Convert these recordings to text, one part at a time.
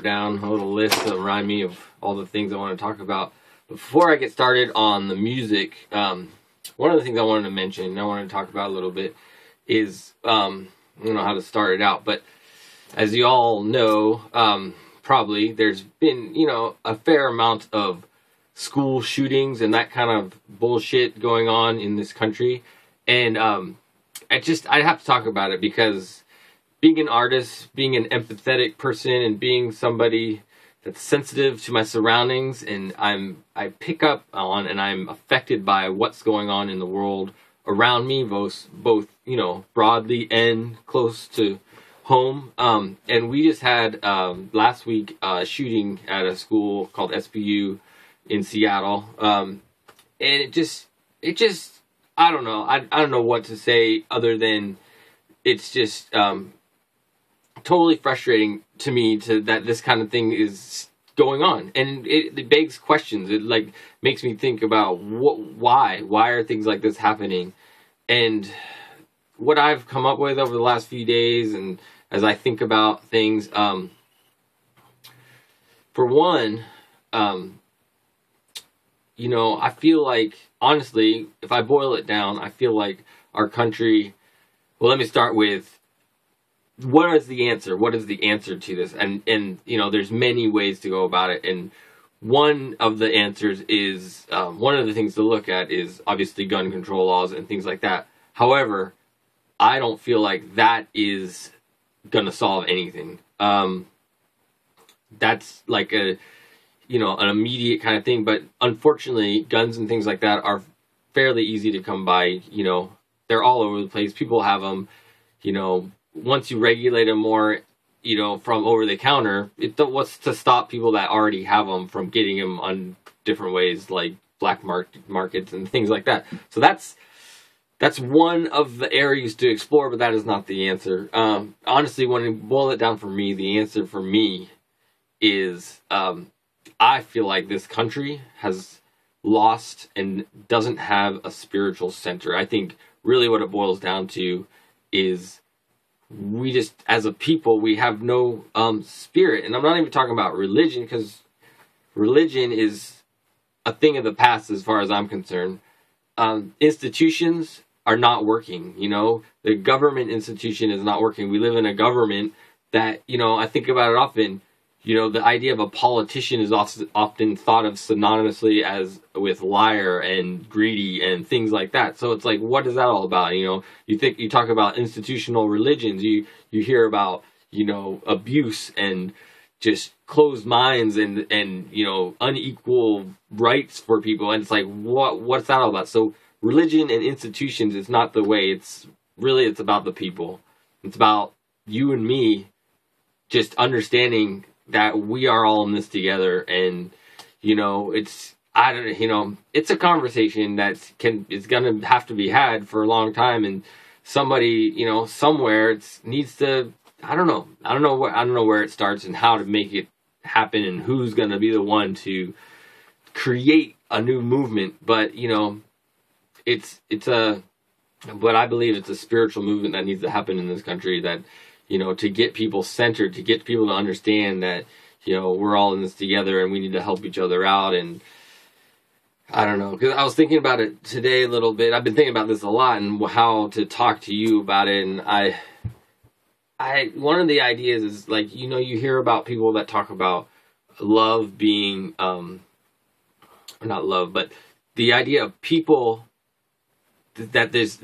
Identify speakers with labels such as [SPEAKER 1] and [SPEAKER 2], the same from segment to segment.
[SPEAKER 1] wrote down a little list to remind me of all the things I want to talk about. But before I get started on the music, one of the things I wanted to mention, I wanted to talk about a little bit, is I don't know how to start it out, but as you all know, probably there's been, a fair amount of school shootings and that kind of bullshit going on in this country. And I have to talk about it because being an artist, being an empathetic person, and being somebody that's sensitive to my surroundings, and I pick up on and I'm affected by what's going on in the world around me, both broadly and close to home. And we just had last week a shooting at a school called SPU in Seattle, and it just I don't know. I don't know what to say other than it's just totally frustrating to me that this kind of thing is going on, and it begs questions. It makes me think about why are things like this happening, and what I've come up with over the last few days, and as I think about things. For one, I feel like, honestly, if I boil it down, I feel like our country. Well, let me start with, what is the answer? What is the answer to this? And there's many ways to go about it. And one of the answers is, one of the things to look at is obviously gun control laws and things like that. However, I don't feel like that is going to solve anything. That's like an immediate kind of thing. But unfortunately, guns and things like that are fairly easy to come by. They're all over the place. People have them, once you regulate them more, from over the counter, what's to stop people that already have them from getting them on different ways, like black markets and things like that. So that's one of the areas to explore, but that is not the answer. Honestly, when you boil it down for me, the answer for me is, I feel like this country has lost and doesn't have a spiritual center. I think really what it boils down to is we just, as a people, we have no spirit. And I'm not even talking about religion, because religion is a thing of the past as far as I'm concerned. Institutions are not working. The government institution is not working. We live in a government that, I think about it often. The idea of a politician is often thought of synonymously as with liar and greedy and things like that. So it's like, what is that all about? You talk about institutional religions, you hear about, abuse and just closed minds and unequal rights for people. And it's like, what's that all about? So religion and institutions is not the way. It's about the people. It's about you and me just understanding that we are all in this together, and it's a conversation that is gonna have to be had for a long time, and somebody somewhere needs to, I don't know where it starts and how to make it happen and who's gonna be the one to create a new movement, but but I believe it's a spiritual movement that needs to happen in this country, that to get people centered, to get people to understand that, we're all in this together and we need to help each other out. And I don't know, because I was thinking about it today a little bit. I've been thinking about this a lot and how to talk to you about it. And one of the ideas is, like, you hear about people that talk about love being, or not love, but the idea of people that there's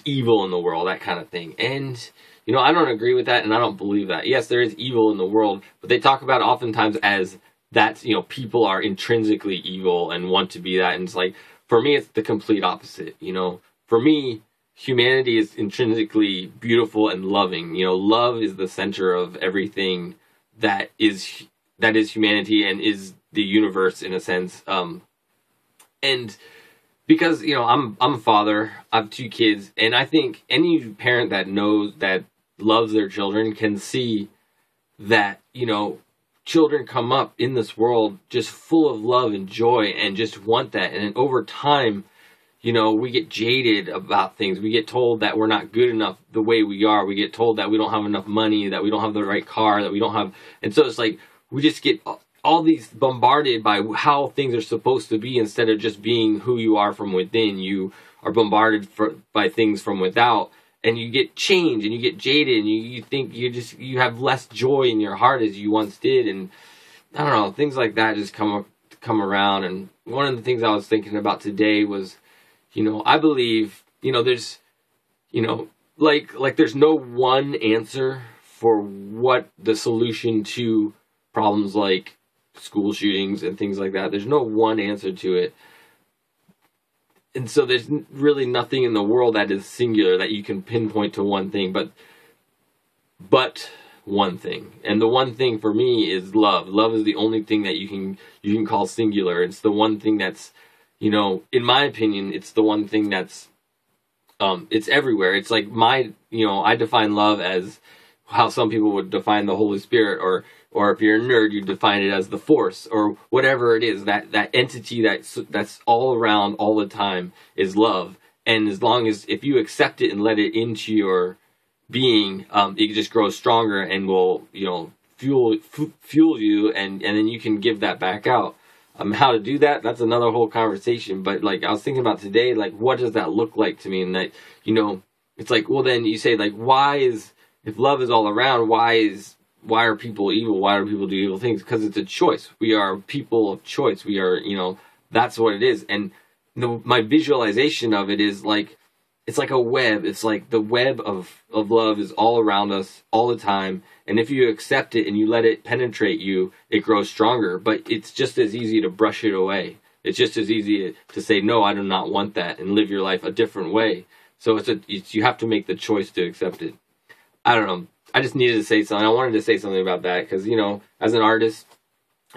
[SPEAKER 1] evil in the world, that kind of thing. And I don't agree with that, and I don't believe that. Yes, there is evil in the world, but they talk about it oftentimes as that, people are intrinsically evil and want to be that. And it's like, for me, it's the complete opposite. For me, humanity is intrinsically beautiful and loving. Love is the center of everything that is humanity and is the universe, in a sense. And because, I'm a father, I have 2 kids, and I think any parent that loves their children can see that, children come up in this world just full of love and joy and just want that. And then over time, you know, we get jaded about things. We get told that we're not good enough the way we are. We get told that we don't have enough money, that we don't have the right car, that we don't have, and so it's like we just get all these bombarded by how things are supposed to be instead of just being who you are from within. You are bombarded by things from without, and you get changed and you get jaded, and you think you have less joy in your heart as you once did, and I don't know, things like that just come around. And one of the things I was thinking about today was, you know, I believe, you know, there's, you know, like there's no one answer for what the solution to problems like school shootings and things like that. There's no one answer to it. And so there's really nothing in the world that is singular that you can pinpoint to one thing, but one thing. And the one thing for me is love. Love is the only thing that you can call singular. It's the one thing that's, you know, in my opinion, it's the one thing that's it's everywhere. It's like I define love as how some people would define the Holy Spirit, or if you're a nerd, you define it as the Force, or whatever it is, that entity that's all around all the time is love. And as long as, if you accept it and let it into your being, it just grows stronger and will, you know, fuel you, and then you can give that back out. How to do that, that's another whole conversation. But like, I was thinking about today, like, what does that look like to me? And that, you know, it's like, well, then you say, like, if love is all around, why are people evil? Why do people do evil things? Because it's a choice. We are people of choice. We are, you know, that's what it is. And my visualization of it is like, it's like a web. It's like the web of love is all around us all the time. And if you accept it and you let it penetrate you, it grows stronger. But it's just as easy to brush it away. It's just as easy to say, no, I do not want that, and live your life a different way. So you have to make the choice to accept it. I don't know. I just needed to say something. I wanted to say something about that because, you know, as an artist,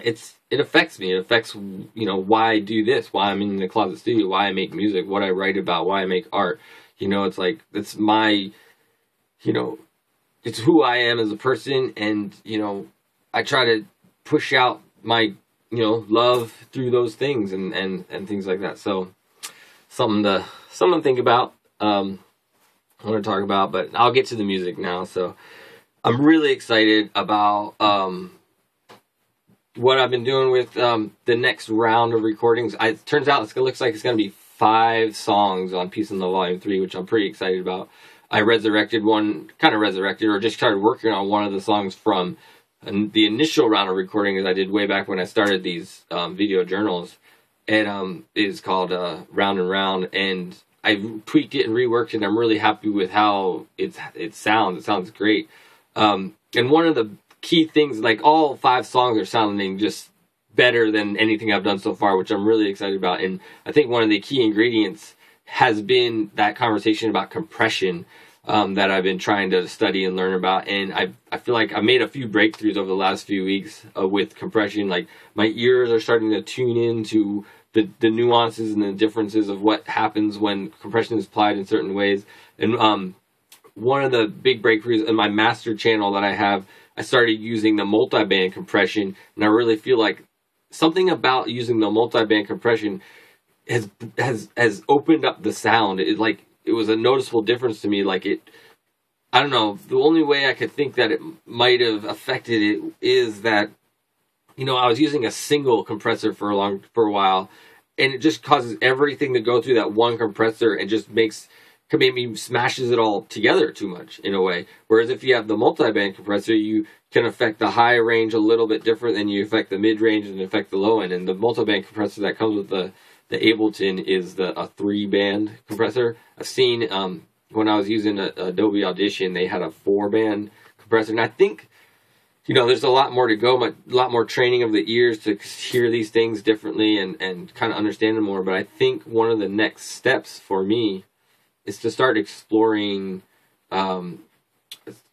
[SPEAKER 1] it affects me. It affects, you know, why I do this, why I'm in the closet studio, why I make music, what I write about, why I make art. You know, it's like, it's my, you know, it's who I am as a person. And, you know, I try to push out my, you know, love through those things and things like that. So something to think about. I want to talk about, but I'll get to the music now. So I'm really excited about what I've been doing with the next round of recordings. It turns out it looks like it's going to be 5 songs on Peace in Love Volume 3, which I'm pretty excited about. I resurrected or just started working on one of the songs from the initial round of recordings I did way back when I started these video journals. It is called Round and Round, and I tweaked it and reworked it, and I'm really happy with how it sounds. It sounds great. And one of the key things, like, all 5 songs are sounding just better than anything I've done so far, which I'm really excited about. And I think one of the key ingredients has been that conversation about compression that I've been trying to study and learn about. And I feel like I made a few breakthroughs over the last few weeks with compression. Like, my ears are starting to tune into the nuances and the differences of what happens when compression is applied in certain ways. And one of the big breakthroughs in my master channel that I have, I started using the multi-band compression, and I really feel like something about using the multi-band compression has opened up the sound. It was a noticeable difference to me. Like, I don't know, the only way I could think that it might have affected it is that, you know, I was using a single compressor for a while, and it just causes everything to go through that one compressor and just maybe smashes it all together too much in a way. Whereas if you have the multi-band compressor, you can affect the high range a little bit different than you affect the mid range and affect the low end. And the multi-band compressor that comes with the Ableton is a 3-band compressor. I've seen when I was using Adobe Audition, they had a 4-band compressor, and I think, you know, there's a lot more to go, a lot more training of the ears to hear these things differently and kind of understand them more. But I think one of the next steps for me is to start exploring, you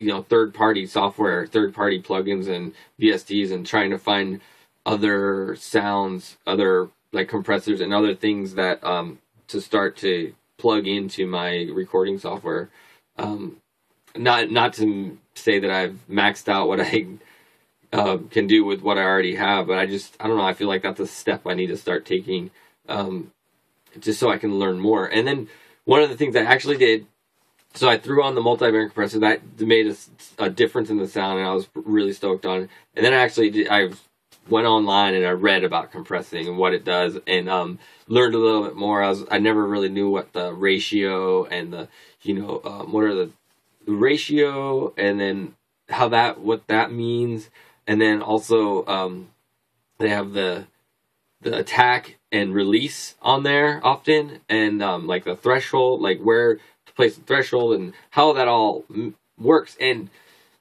[SPEAKER 1] know, third-party software, third-party plugins and VSTs, and trying to find other sounds, other like compressors and other things that to start to plug into my recording software. Not to say that I've maxed out what I can do with what I already have, but I don't know, I feel like that's a step I need to start taking. just so I can learn more. And then one of the things I actually did, so I threw on the multi-band compressor. That made a difference in the sound, and I was really stoked on it. And then I went online and I read about compressing and what it does, and learned a little bit more. I never really knew what the ratio and the what are the ratio, and then what that means, and then also they have the attack and release on there often, and like the threshold, like where to place the threshold and how that all works. And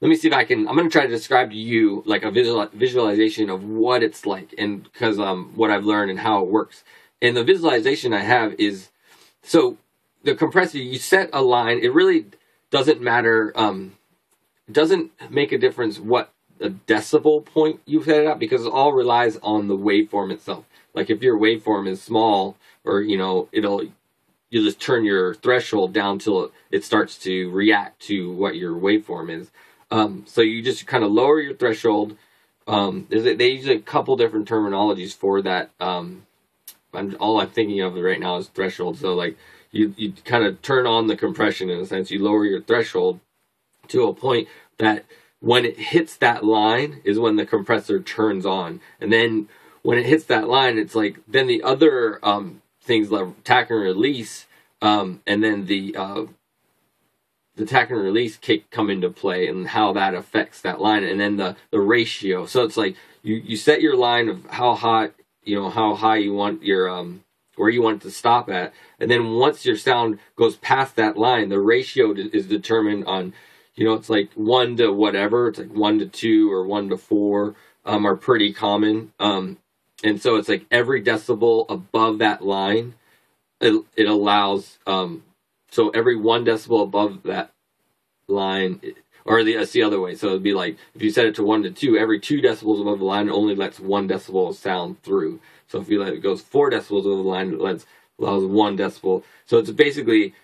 [SPEAKER 1] let me see if I'm going to try to describe to you like a visualization of what it's like, and because what I've learned and how it works. And the visualization I have is, so the compressor, you set a line. It really doesn't matter. It doesn't make a difference what a decibel point you set it at, because it all relies on the waveform itself. Like if your waveform is small, or you just turn your threshold down till it starts to react to what your waveform is. So you just kind of lower your threshold. They use a couple different terminologies for that. All I'm thinking of right now is threshold. So like you kind of turn on the compression in a sense. You lower your threshold to a point that when it hits that line is when the compressor turns on. And then when it hits that line, it's like, then the other things like attack and release, and then the attack and release kick come into play, and how that affects that line, and then the ratio. So it's like you set your line of how high you want your where you want it to stop at, and then once your sound goes past that line, the ratio is determined on, it's like 1 to whatever. It's like 1 to 2 or 1 to 4 are pretty common. And so it's like every decibel above that line, it allows, so every 1 decibel above that line, or it's the other way. So it'd be like, if you set it to 1 to 2, every 2 decibels above the line only lets 1 decibel sound through. So if you let it goes 4 decibels over the line, it allows 1 decibel. So it's basically,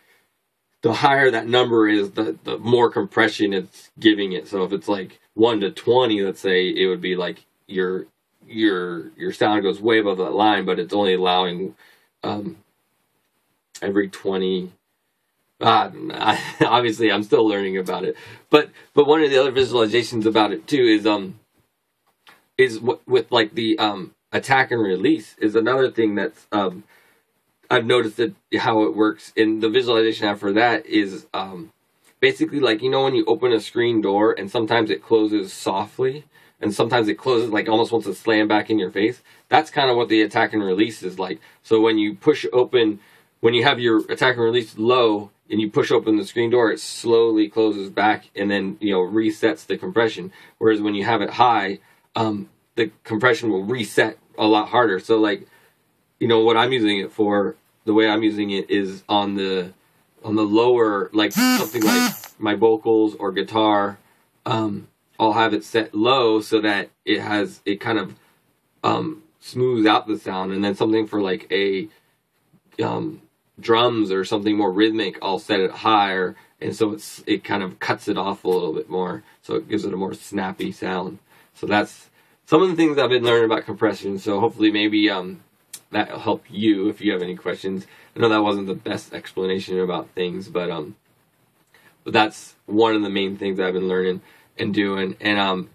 [SPEAKER 1] the higher that number is, the more compression it's giving it. So if it's like 1 to 20, let's say, it would be like your sound goes way above that line, but it's only allowing every 20. Obviously, I'm still learning about it. But one of the other visualizations about it too is with like the attack and release is another thing that's I've noticed that how it works. And the visualization I have for that is basically like, when you open a screen door and sometimes it closes softly, and sometimes it closes like almost wants to slam back in your face. That's kind of what the attack and release is like. So when you push open, when you have your attack and release low and you push open the screen door, it slowly closes back and then, resets the compression. Whereas when you have it high, the compression will reset a lot harder. So like, what I'm using it for, the way I'm using it is on the lower, like something like my vocals or guitar, I'll have it set low so that it kind of smooths out the sound. And then something for like a drums or something more rhythmic, I'll set it higher, and so it kind of cuts it off a little bit more, so it gives it a more snappy sound. So that's some of the things I've been learning about compression. So hopefully maybe that'll help you if you have any questions. I know that wasn't the best explanation about things, but that's one of the main things I've been learning and doing, and I'm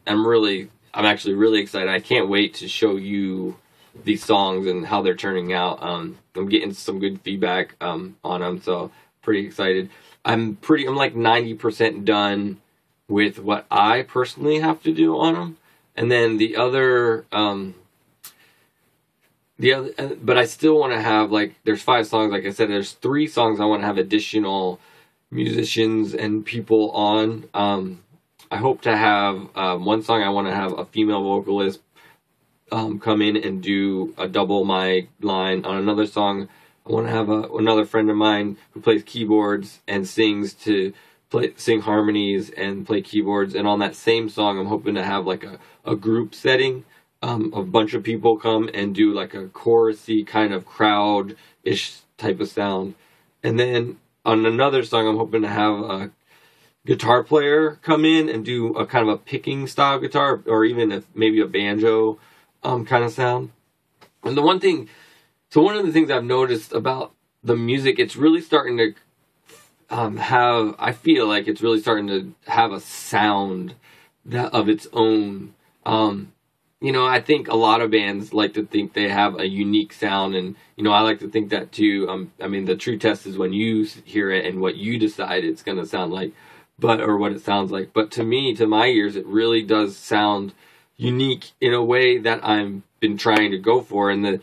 [SPEAKER 1] actually really excited. I can't wait to show you these songs and how they're turning out. I'm getting some good feedback on them, so pretty excited. I'm like 90% done with what I personally have to do on them, and then the other, but I still want to have, like, there's 5 songs, like I said, there's 3 songs I want to have additional musicians and people on. I hope to have one song I want to have a female vocalist come in and do a double my line. On another song, I want to have another friend of mine who plays keyboards and sing harmonies and play keyboards. And on that same song, I'm hoping to have like a group setting, a bunch of people come and do like a chorusy kind of crowd-ish type of sound. And then on another song, I'm hoping to have a guitar player come in and do a kind of a picking style guitar, or even maybe a banjo kind of sound. And the one thing So one of the things I've noticed about the music, it's really starting to I feel like it's really starting to have a sound that of its own. You know, I think a lot of bands like to think they have a unique sound, and you know, I like to think that too. I mean, the true test is when you hear it and what you decide it's going to sound like, or what it sounds like. But to me, to my ears, it really does sound unique in a way that I've been trying to go for. And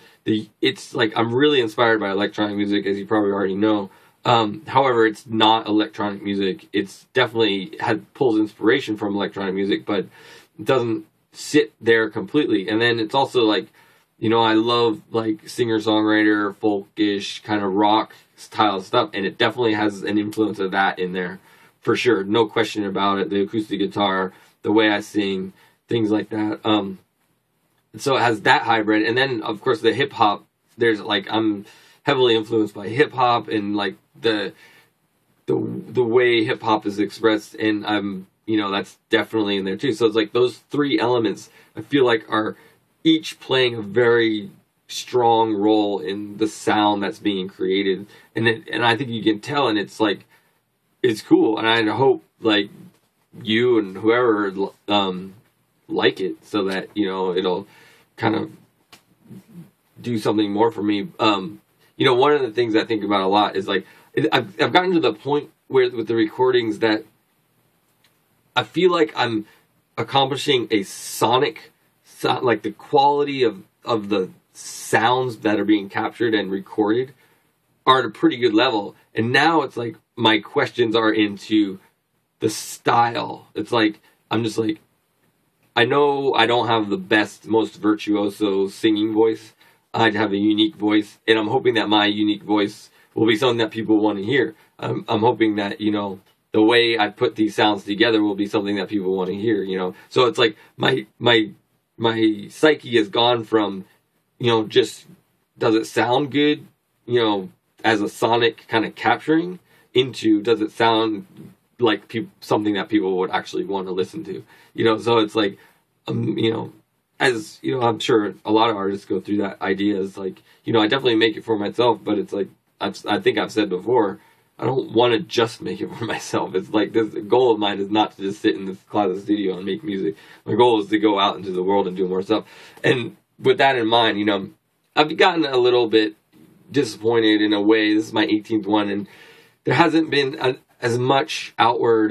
[SPEAKER 1] it's like I'm really inspired by electronic music, as you probably already know. However, it's not electronic music. It's definitely pulls inspiration from electronic music, but it doesn't sit there completely. And then it's also like, you know, I love like singer-songwriter, folkish, kind of rock style stuff, and it definitely has an influence of that in there, for sure. No question about it. The acoustic guitar, the way I sing, things like that. So it has that hybrid. And then, of course, the hip-hop, there's like, I'm heavily influenced by hip-hop and like the way hip-hop is expressed, and I'm, you know, that's definitely in there too. So it's like those three elements I feel like are each playing a very strong role in the sound that's being created, and I think you can tell, and it's like, it's cool, and I hope like you and whoever like it, so that, you know, it'll kind of do something more for me. You know, one of the things I think about a lot is like, I've gotten to the point where with the recordings that I feel like I'm accomplishing a sonic sound, like the quality of the sounds that are being captured and recorded are at a pretty good level. And now it's like my questions are into the style. It's like, I'm just like, I know I don't have the best, most virtuoso singing voice. I have a unique voice, and I'm hoping that my unique voice will be something that people want to hear. I'm hoping that, you know, the way I put these sounds together will be something that people want to hear, you know. So it's like my psyche has gone from, you know, just does it sound good, you know, as a sonic kind of capturing, into does it sound like something that people would actually want to listen to, you know. So it's like, you know, as you know, I'm sure a lot of artists go through that idea. Is like, you know, I definitely make it for myself, but it's like, I think I've said before, I don't want to just make it for myself. It's like, this goal of mine is not to just sit in this closet studio and make music. My goal is to go out into the world and do more stuff. And with that in mind, you know, I've gotten a little bit disappointed in a way. This is my 18th one, and there hasn't been as much outward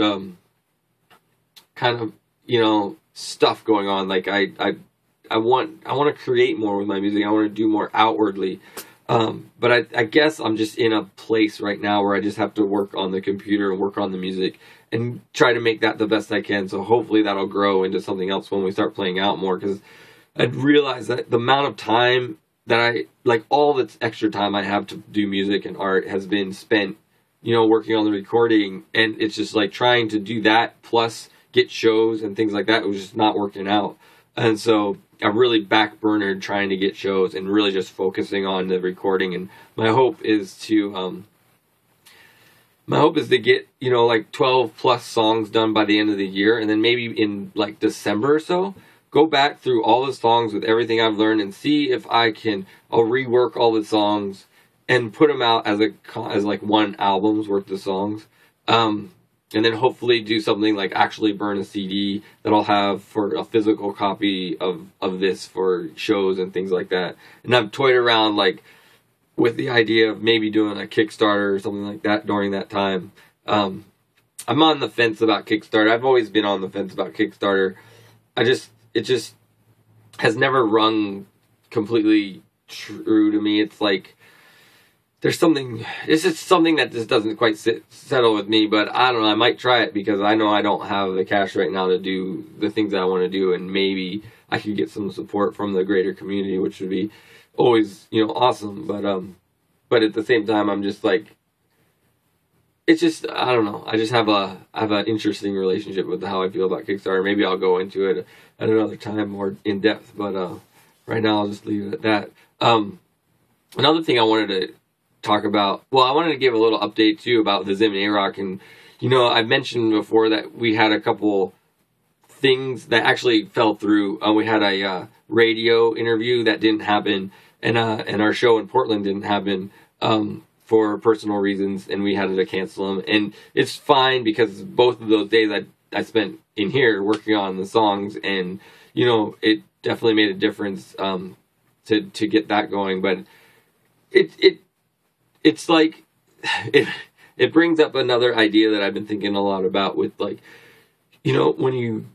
[SPEAKER 1] kind of, you know, stuff going on. Like I want to create more with my music. I want to do more outwardly. But I guess I'm just in a place right now where I just have to work on the computer and work on the music and try to make that the best I can. So hopefully that'll grow into something else when we start playing out more, because I'd realize that the amount of time that all this extra time I have to do music and art has been spent, you know, working on the recording, and it's just like trying to do that plus get shows and things like that. It was just not working out. And so I'm really backburnered trying to get shows and really just focusing on the recording. And my hope is to get, you know, like 12 plus songs done by the end of the year. And then maybe in like December or so, go back through all the songs with everything I've learned and see if I'll rework all the songs and put them out as like one album's worth of songs. And then hopefully do something like actually burn a CD that I'll have for a physical copy of this for shows and things like that. And I've toyed around like with the idea of maybe doing a Kickstarter or something like that during that time. I'm on the fence about Kickstarter. I've always been on the fence about Kickstarter. It just has never rung completely true to me. It's like, it's just something that just doesn't quite settle with me, but I don't know, I might try it because I know I don't have the cash right now to do the things that I want to do, and maybe I could get some support from the greater community, which would be always, you know, awesome. But at the same time, I'm just like, it's just, I don't know, I have an interesting relationship with how I feel about Kickstarter. Maybe I'll go into it at another time more in depth, but right now I'll just leave it at that. Another thing I wanted to talk about, I wanted to give a little update too about theZim's and Arock. And you know, I mentioned before that we had a couple things that actually fell through. We had a radio interview that didn't happen, and our show in Portland didn't happen for personal reasons, and we had to cancel them. And it's fine because both of those days I spent in here working on the songs, and it definitely made a difference to get that going. But it's like it brings up another idea that I've been thinking a lot about with, like, when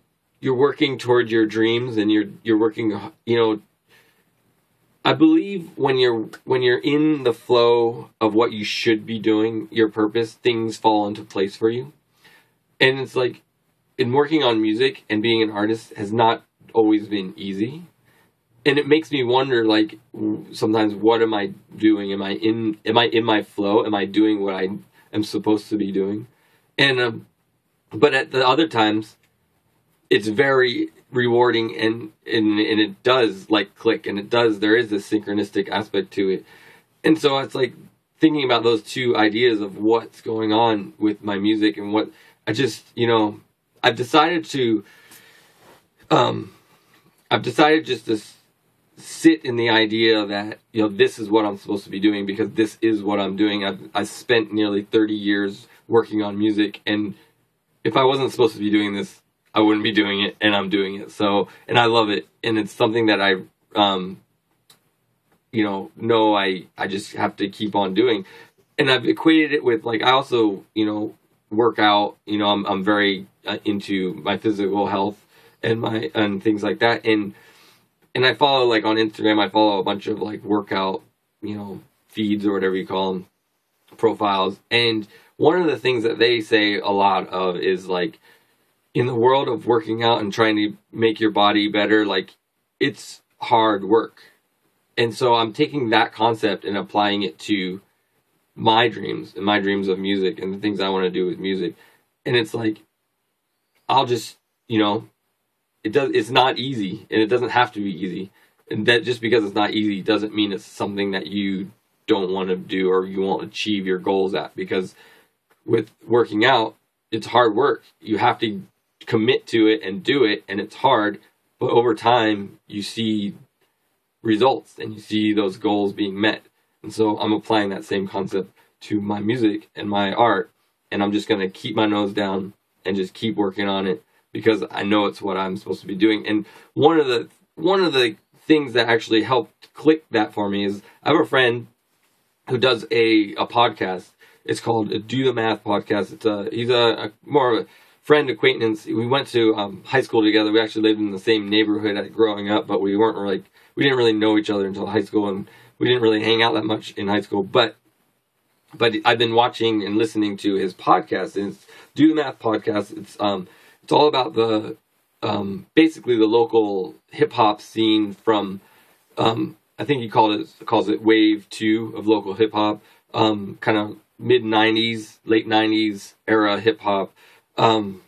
[SPEAKER 1] you're working toward your dreams and you're working, I believe when you're in the flow of what you should be doing, your purpose, things fall into place for you. And it's like, in working on music and being an artist has not always been easy. And it makes me wonder, like, sometimes, what am I doing? Am I in my flow? Am I doing what I am supposed to be doing? And but at the other times, it's very rewarding, and it does, like, click, and there is this synchronistic aspect to it. And so it's like thinking about those two ideas of what's going on with my music, and what I just, I've decided just to sit in the idea that, this is what I'm supposed to be doing, because this is what I'm doing. I spent nearly 30 years working on music, and if I wasn't supposed to be doing this, I wouldn't be doing it, and I'm doing it. So, and I love it, and it's something that I just have to keep on doing. And I've equated it with, like, I also, work out. I'm very into my physical health and things like that. And I follow, like, on Instagram, I follow a bunch of, like, workout, feeds or whatever you call them, profiles. And one of the things that they say a lot of is, like, in the world of working out and trying to make your body better, like, it's hard work. And so I'm taking that concept and applying it to my dreams and my dreams of music and the things I want to do with music. And it's like, I'll just, it's not easy, and it doesn't have to be easy. And that just because it's not easy doesn't mean it's something that you don't want to do or you won't achieve your goals at. Because with working out, it's hard work. You have to commit to it and do it, and it's hard. But over time, you see results and you see those goals being met. And so I'm applying that same concept to my music and my art, and I'm just going to keep my nose down and just keep working on it, because I know it's what I'm supposed to be doing. And one of the things that actually helped click that for me is I have a friend who does a podcast. It's called Do the Math Podcast. He's a more of a friend, acquaintance. We went to high school together. We actually lived in the same neighborhood growing up, but we didn't really know each other until high school, and we didn't really hang out that much in high school. But I've been watching and listening to his podcast, and it's Do the Math Podcast. It's all about the basically the local hip hop scene from I think he calls it Wave 2 of local hip hop, kind of mid 90s, late 90s era hip hop. And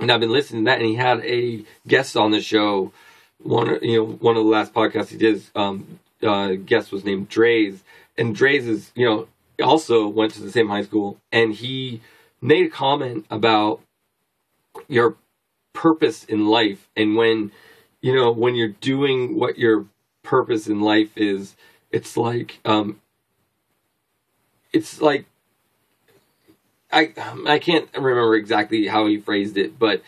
[SPEAKER 1] I've been listening to that, and he had a guest on the show. One of the last podcasts he did, guest was named Dre's, and Dre's is, also went to the same high school, and he made a comment about your purpose in life. And when you're doing what your purpose in life is, it's like I can't remember exactly how he phrased it, but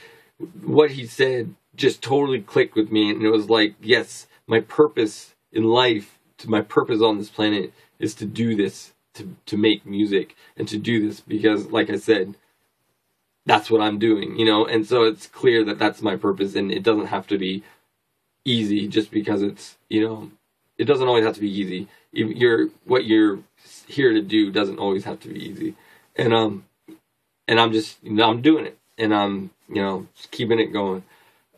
[SPEAKER 1] what he said just totally clicked with me. And it was like, yes, my purpose in life, my purpose on this planet is to do this, to make music, and to do this because, like I said, that's what I'm doing, and so it's clear that that's my purpose, and it doesn't have to be easy just because it's, it doesn't always have to be easy. What you're here to do doesn't always have to be easy. And I'm just, I'm doing it, and I'm, just keeping it going.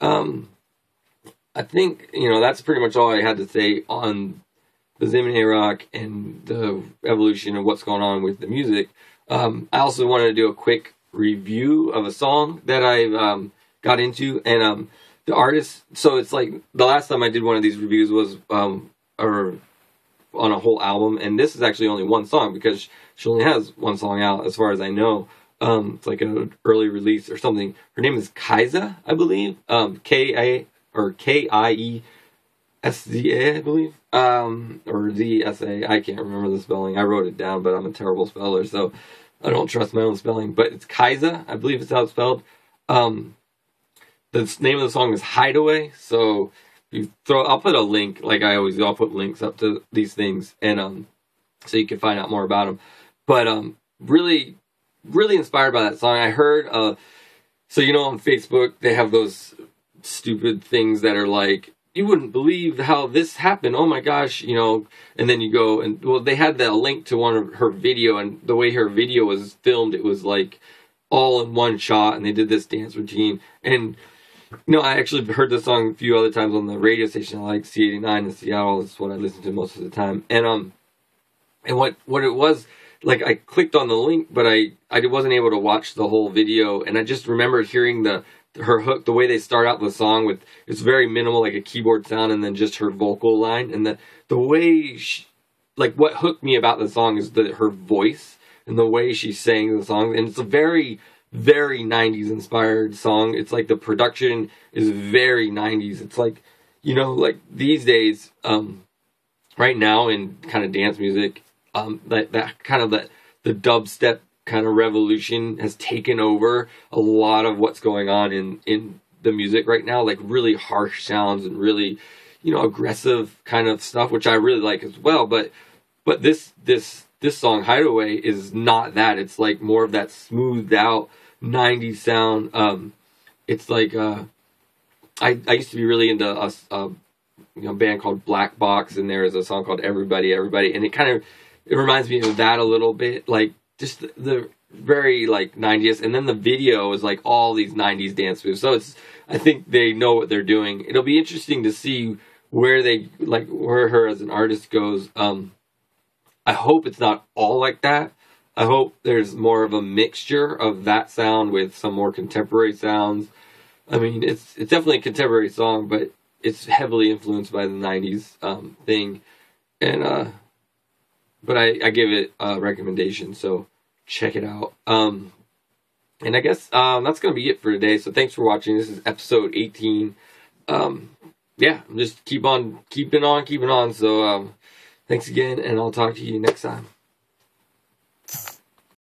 [SPEAKER 1] I think, that's pretty much all I had to say on theZim and Arock and the evolution of what's going on with the music. I also wanted to do a quick review of a song that I've got into, and the artist. So it's like the last time I did one of these reviews was on a whole album, and this is actually only one song because she only has one song out as far as I know. It's like an early release or something. Her name is Kiesza, I believe. Kiesza. SZA, I believe, or ZSA. I can't remember the spelling. I wrote it down, but I'm a terrible speller, so I don't trust my own spelling. But it's Kiesza, I believe it's how it's spelled. The name of the song is Hideaway. So I'll put a link, like I always do. I'll put links up to these things, and so you can find out more about them. But really, really inspired by that song. I heard, so on Facebook they have those stupid things that are like, you wouldn't believe how this happened. Oh my gosh, and then you go and, well, they had the link to one of her video, and the way her video was filmed, it was like all in one shot, and they did this dance routine. And I actually heard this song a few other times on the radio station. I like C89 in Seattle. That's what I listen to most of the time. And what it was, like, I clicked on the link, but I wasn't able to watch the whole video, and I just remember hearing her hook, the way they start out the song with, it's very minimal, like a keyboard sound, and then just her vocal line, and the way what hooked me about the song is her voice and the way she sang the song. And it's a very, very 90s inspired song. It's like the production is very 90s. It's like, like these days, right now in kind of dance music, that kind of the dubstep kind of revolution has taken over a lot of what's going on in the music right now, like really harsh sounds and really, aggressive kind of stuff, which I really like as well. But this song Hideaway is not that. It's like more of that smoothed out 90s sound. It's like I used to be really into a band called Black Box, and there is a song called Everybody, and it reminds me of that a little bit, like just the very like 90s, and then the video is like all these 90s dance moves. So I think they know what they're doing. It'll be interesting to see where her as an artist goes. I hope it's not all like that. I hope there's more of a mixture of that sound with some more contemporary sounds. I mean, it's definitely a contemporary song, but it's heavily influenced by the 90s thing. And but I give it a recommendation, so check it out. And I guess that's going to be it for today. So thanks for watching. This is episode 18. Yeah, just keep on keeping on. So thanks again, and I'll talk to you next time.